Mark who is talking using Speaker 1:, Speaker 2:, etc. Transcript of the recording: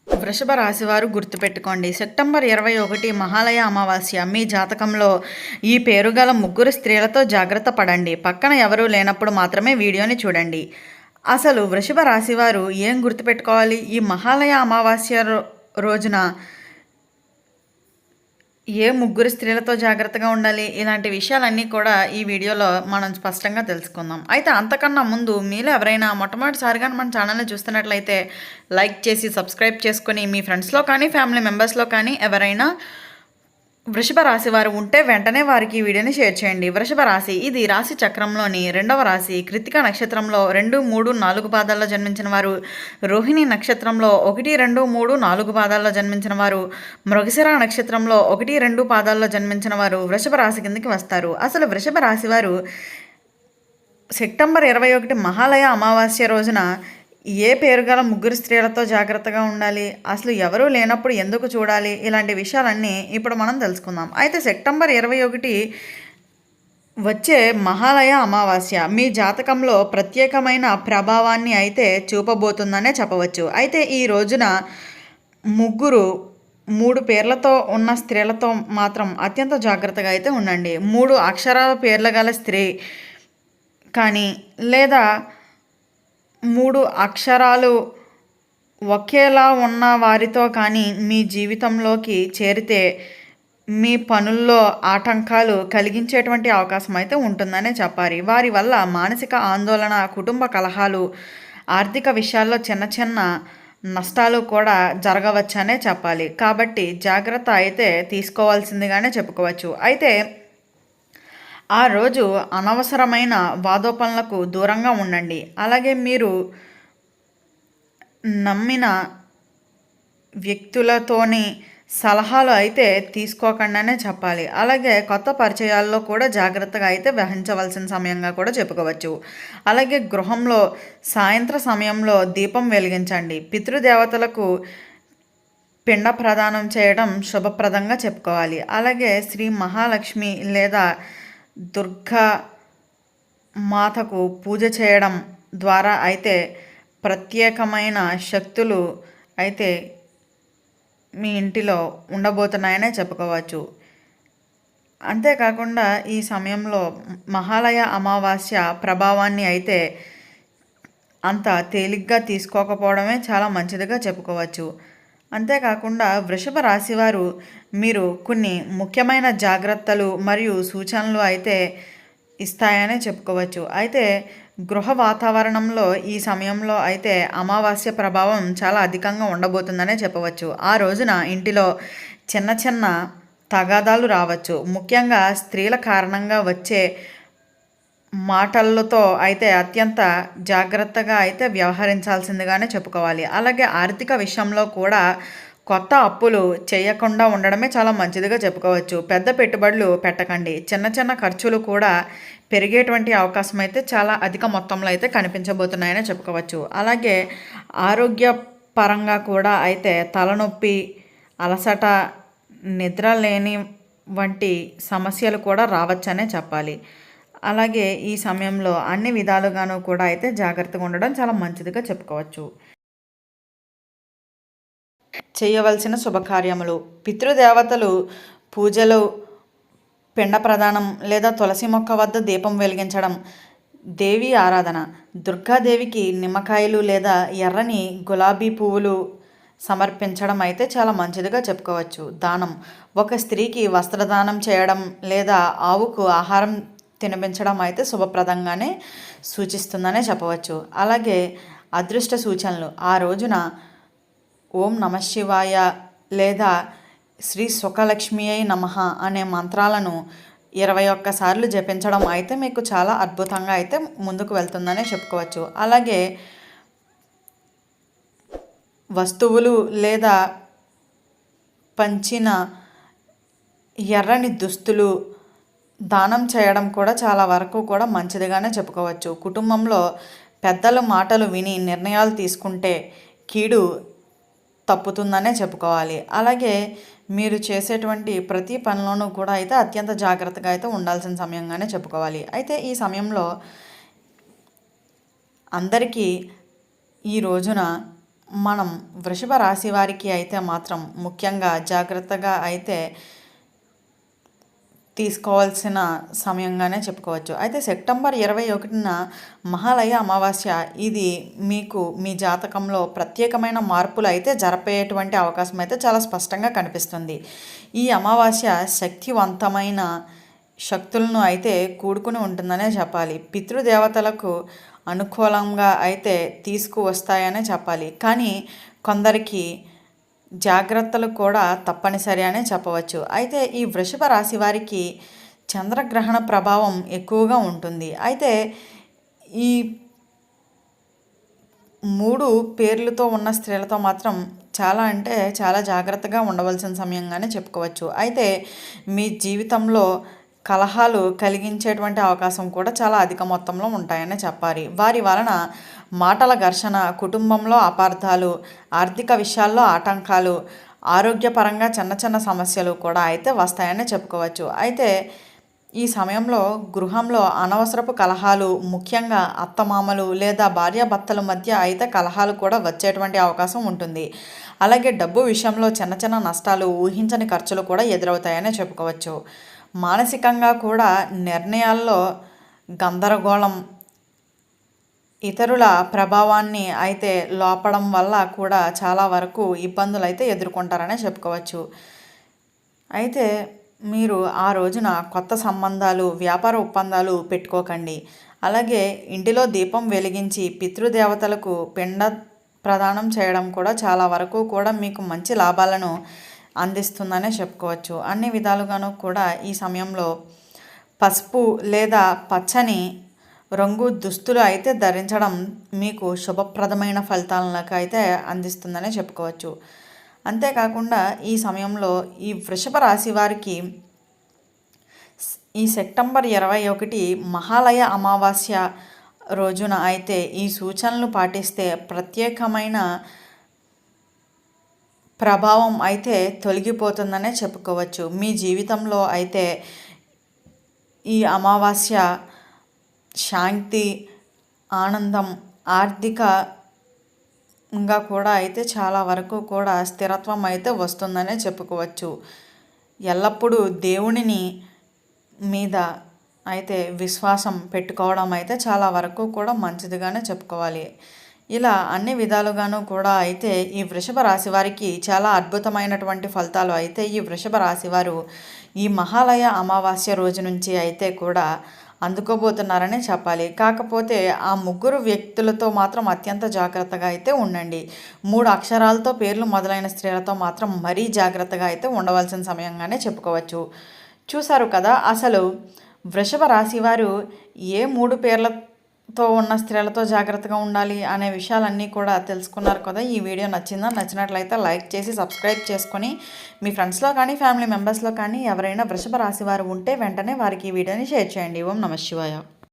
Speaker 1: వృషభ రాశివారు గుర్తుపెట్టుకోండి. సెప్టెంబర్ 21 మహాలయ అమావాస్య. మీ జాతకంలో ఈ పేరుగల ముగ్గురు స్త్రీలతో జాగ్రత్త పడండి. పక్కన ఎవరూ లేనప్పుడు మాత్రమే వీడియోని చూడండి. అసలు వృషభ రాశివారు ఏం గుర్తుపెట్టుకోవాలి? ఈ మహాలయ అమావాస్య రోజున ఏ ముగ్గురు స్త్రీలతో జాగ్రత్తగా ఉండాలి? ఇలాంటి విషయాలన్నీ కూడా ఈ వీడియోలో మనం స్పష్టంగా తెలుసుకుందాం. అయితే అంతకన్నా ముందు మీలో ఎవరైనా మొట్టమొదటిసారిగా మన ఛానల్ని చూస్తున్నట్లయితే లైక్ చేసి సబ్స్క్రైబ్ చేసుకొని మీ ఫ్రెండ్స్లో కానీ ఫ్యామిలీ మెంబర్స్లో కానీ ఎవరైనా వృషభ రాశి వారు ఉంటే వెంటనే వారికి ఈ వీడియోని షేర్ చేయండి. వృషభ రాశి ఇది రాశి చక్రంలోని రెండవ రాశి. కృత్తిక నక్షత్రంలో 2, 3, 4 పాదాల్లో జన్మించిన వారు, రోహిణి నక్షత్రంలో 1, 2, 3, 4 పాదాల్లో జన్మించిన వారు, మృగశిర నక్షత్రంలో 1, 2 పాదాల్లో జన్మించిన వారు వృషభ రాశి కిందకి వస్తారు. అసలు వృషభ రాశి వారు సెప్టెంబర్ 21 మహాలయ అమావాస్య రోజున ఏ పేరు గల ముగ్గురు స్త్రీలతో జాగ్రత్తగా ఉండాలి, అసలు ఎవరూ లేనప్పుడు ఎందుకు చూడాలి, ఇలాంటి విషయాలన్నీ ఇప్పుడు మనం తెలుసుకుందాం. అయితే సెప్టెంబర్ 21 వచ్చే మహాలయ అమావాస్య మీ జాతకంలో ప్రత్యేకమైన ప్రభావాన్ని అయితే చూపబోతుందనే చెప్పవచ్చు. అయితే ఈ రోజున మూడు పేర్లతో ఉన్న స్త్రీలతో మాత్రం అత్యంత జాగ్రత్తగా అయితే ఉండండి. 3 అక్షరాల పేర్ల గల స్త్రీ కానీ లేదా 3 అక్షరాలు ఒకేలా ఉన్న వారితో కానీ మీ జీవితంలోకి చేరితే మీ పనుల్లో ఆటంకాలు కలిగించేటువంటి అవకాశం అయితే ఉంటుందనే చెప్పాలి. వారి వల్ల మానసిక ఆందోళన, కుటుంబ కలహాలు, ఆర్థిక విషయాల్లో చిన్న చిన్న నష్టాలు కూడా జరగవచ్చనే చెప్పాలి. కాబట్టి జాగ్రత్త అయితే తీసుకోవాల్సిందిగానే చెప్పుకోవచ్చు. అయితే ఆ రోజు అనవసరమైన వాదోపనలకు దూరంగా ఉండండి. అలాగే మీరు నమ్మిన వ్యక్తులతోని సలహాలు అయితే తీసుకోకుండానే చెప్పాలి. అలాగే కొత్త పరిచయాల్లో కూడా జాగ్రత్తగా అయితే వహించవలసిన సమయంగా కూడా చెప్పుకోవచ్చు. అలాగే గృహంలో సాయంత్ర సమయంలో దీపం వెలిగించండి. పితృదేవతలకు పిండ ప్రదానం చేయడం శుభప్రదంగా చెప్పుకోవాలి. అలాగే శ్రీ మహాలక్ష్మి లేదా దుర్గా మాతకు పూజ చేయడం ద్వారా అయితే ప్రత్యేకమైన శక్తులు అయితే మీ ఇంటిలో ఉండబోతున్నాయనే చెప్పుకోవచ్చు. అంతేకాకుండా ఈ సమయంలో మహాలయ అమావాస్య ప్రభావాన్ని అయితే అంత తేలిగ్గా తీసుకోకపోవడమే చాలా మంచిదిగా చెప్పుకోవచ్చు. అంతేకాకుండా వృషభ రాశివారు మీరు కొన్ని ముఖ్యమైన జాగ్రత్తలు మరియు సూచనలు అయితే ఇస్తాయనే చెప్పుకోవచ్చు. అయితే గృహ వాతావరణంలో ఈ సమయంలో అయితే అమావాస్య ప్రభావం చాలా అధికంగా ఉండబోతుందనే చెప్పవచ్చు. ఆ రోజున ఇంటిలో చిన్న చిన్న తగాదాలు రావచ్చు. ముఖ్యంగా స్త్రీల కారణంగా వచ్చే మాటలతో అయితే అత్యంత జాగ్రత్తగా అయితే వ్యవహరించాల్సిందిగానే చెప్పుకోవాలి. అలాగే ఆర్థిక విషయంలో కూడా కొత్త అప్పులు చేయకుండా ఉండడమే చాలా మంచిదిగా చెప్పుకోవచ్చు. పెద్ద పెట్టుబడులు పెట్టకండి. చిన్న చిన్న ఖర్చులు కూడా పెరిగేటువంటి అవకాశం అయితే చాలా అధిక మొత్తంలో అయితే కనిపించబోతున్నాయని చెప్పుకోవచ్చు. అలాగే ఆరోగ్య పరంగా కూడా అయితే తలనొప్పి, అలసట, నిద్ర లేని వంటి సమస్యలు కూడా రావచ్చనే చెప్పాలి. అలాగే ఈ సమయంలో అన్ని విధాలుగాను కూడా అయితే జాగ్రత్తగా ఉండడం చాలా మంచిదిగా చెప్పుకోవచ్చు. చేయవలసిన శుభకార్యములు: పితృదేవతలు పూజలు, పిండ ప్రదానం లేదా తులసి మొక్క వద్ద దీపం వెలిగించడం, దేవి ఆరాధన, దుర్గాదేవికి నిమ్మకాయలు లేదా ఎర్రని గులాబీ పువ్వులు సమర్పించడం అయితే చాలా మంచిదిగా చెప్పుకోవచ్చు. దానం: ఒక స్త్రీకి వస్త్రదానం చేయడం లేదా ఆవుకు ఆహారం తినిపించడం అయితే శుభప్రదంగానే సూచిస్తుందనే చెప్పవచ్చు. అలాగే అదృష్ట సూచనలు: ఆ రోజున ఓం నమఃశివాయ లేదా శ్రీ సుఖలక్ష్మియై నమః అనే మంత్రాలను 21 సార్లు జపించడం అయితే మీకు చాలా అద్భుతంగా అయితే ముందుకు వెళ్తుందనే చెప్పుకోవచ్చు. అలాగే వస్తువులు లేదా పంచిన ఎర్రని దుస్తులు దానం చేయడం కూడా చాలా వరకు కూడా మంచిదిగానే చెప్పుకోవచ్చు. కుటుంబంలో పెద్దల మాటలు విని నిర్ణయాలు తీసుకుంటే కీడు తప్పుతుందనే చెప్పుకోవాలి. అలాగే మీరు చేసేటువంటి ప్రతి పనిలోనూ కూడా అయితే అత్యంత జాగ్రత్తగా అయితే ఉండాల్సిన సమయంగానే చెప్పుకోవాలి. అయితే ఈ సమయంలో అందరికీ ఈ రోజున మనం వృషభ రాశి వారికి అయితే మాత్రం ముఖ్యంగా జాగ్రత్తగా అయితే తీసుకోవాల్సిన సమయంగానే చెప్పుకోవచ్చు. అయితే సెప్టెంబర్ 21న మహాలయ అమావాస్య. ఇది మీకు మీ జాతకంలో ప్రత్యేకమైన మార్పులు అయితే జరిపేటువంటి అవకాశం అయితే చాలా స్పష్టంగా కనిపిస్తుంది. ఈ అమావాస్య శక్తివంతమైన శక్తులను అయితే కూడుకుని ఉంటుందనే చెప్పాలి. పితృదేవతలకు అనుకూలంగా అయితే తీసుకువస్తాయనే చెప్పాలి. కానీ కొందరికి జాగ్రత్తలు కూడా తప్పనిసరి అనే చెప్పవచ్చు. అయితే ఈ వృషభ రాశి వారికి చంద్రగ్రహణ ప్రభావం ఎక్కువగా ఉంటుంది. అయితే ఈ 3 పేర్లతో ఉన్న స్త్రీలతో మాత్రం చాలా అంటే చాలా జాగ్రత్తగా ఉండవలసిన సమయంగానే చెప్పుకోవచ్చు. అయితే మీ జీవితంలో కలహాలు కలిగించేటువంటి అవకాశం కూడా చాలా అధిక మొత్తంలో ఉంటాయనే చెప్పాలి. వారి వలన మాటల ఘర్షణ, కుటుంబంలో అపార్థాలు, ఆర్థిక విషయాల్లో ఆటంకాలు, ఆరోగ్యపరంగా చిన్న చిన్న సమస్యలు కూడా అయితే వస్తాయని చెప్పుకోవచ్చు. అయితే ఈ సమయంలో గృహంలో అనవసరపు కలహాలు, ముఖ్యంగా అత్తమామలు లేదా భార్యాభర్తల మధ్య అయితే కలహాలు కూడా వచ్చేటువంటి అవకాశం ఉంటుంది. అలాగే డబ్బు విషయంలో చిన్న చిన్న నష్టాలు, ఊహించని ఖర్చులు కూడా ఎదురవుతాయని చెప్పుకోవచ్చు. మానసికంగా కూడా నిర్ణయాల్లో గందరగోళం, ఇతరుల ప్రభావాన్ని అయితే లోపడం వల్ల కూడా చాలా వరకు ఇబ్బందులు అయితే ఎదుర్కొంటారనే చెప్పుకోవచ్చు. అయితే మీరు ఆ రోజున కొత్త సంబంధాలు, వ్యాపార ఒప్పందాలు పెట్టుకోకండి. అలాగే ఇంటిలో దీపం వెలిగించి పితృదేవతలకు పిండ ప్రదానం చేయడం కూడా చాలా వరకు కూడా మీకు మంచి లాభాలను అందిస్తుందనే చెప్పుకోవచ్చు. అన్ని విధాలుగాను కూడా ఈ సమయంలో పసుపు లేదా పచ్చని రంగు దుస్తులు అయితే ధరించడం మీకు శుభప్రదమైన ఫలితాలకు అయితే అందిస్తుందనే చెప్పుకోవచ్చు. అంతేకాకుండా ఈ సమయంలో ఈ వృషభ రాశి వారికి ఈ సెప్టెంబర్ 21 మహాలయ అమావాస్య రోజున అయితే ఈ సూచనలు పాటిస్తే ప్రత్యేకమైన ప్రభావం అయితే తొలగిపోతుందనే చెప్పుకోవచ్చు. మీ జీవితంలో అయితే ఈ అమావాస్య శాంతి, ఆనందం, ఆర్థికంగా కూడా అయితే చాలా వరకు కూడా స్థిరత్వం అయితే వస్తుందనే చెప్పుకోవచ్చు. ఎల్లప్పుడూ దేవునిని మీద అయితే విశ్వాసం పెట్టుకోవడం అయితే చాలా వరకు కూడా మంచిదిగానే చెప్పుకోవాలి. ఇలా అన్ని విధాలుగాను కూడా అయితే ఈ వృషభ రాశి వారికి చాలా అద్భుతమైనటువంటి ఫలితాలు అయితే ఈ వృషభ రాశి వారు ఈ మహాలయ అమావాస్య రోజు నుంచి అయితే కూడా అందుకోబోతున్నారని చెప్పాలి. కాకపోతే ఆ 3 వ్యక్తులతో మాత్రం అత్యంత జాగ్రత్తగా అయితే ఉండండి. 3 అక్షరాలతో పేర్లు మొదలైన స్త్రీలతో మాత్రం మరీ జాగ్రత్తగా అయితే ఉండవలసిన సమయంగానే చెప్పుకోవచ్చు. చూసారు కదా, అసలు వృషభ రాశి వారు ఏ 3 పేర్లతో ఉన్న స్త్రీలతో జాగ్రత్తగా ఉండాలి అనే విషయాలన్నీ కూడా తెలుసుకున్నారు కదా. ఈ వీడియో నచ్చిందా? నచ్చినట్లయితే లైక్ చేసి సబ్స్క్రైబ్ చేసుకొని మీ ఫ్రెండ్స్లో కానీ ఫ్యామిలీ మెంబర్స్లో కానీ ఎవరైనా వృషభ రాశి వారు ఉంటే వెంటనే వారికి ఈ వీడియోని షేర్ చేయండి. ఓం నమః శివాయ.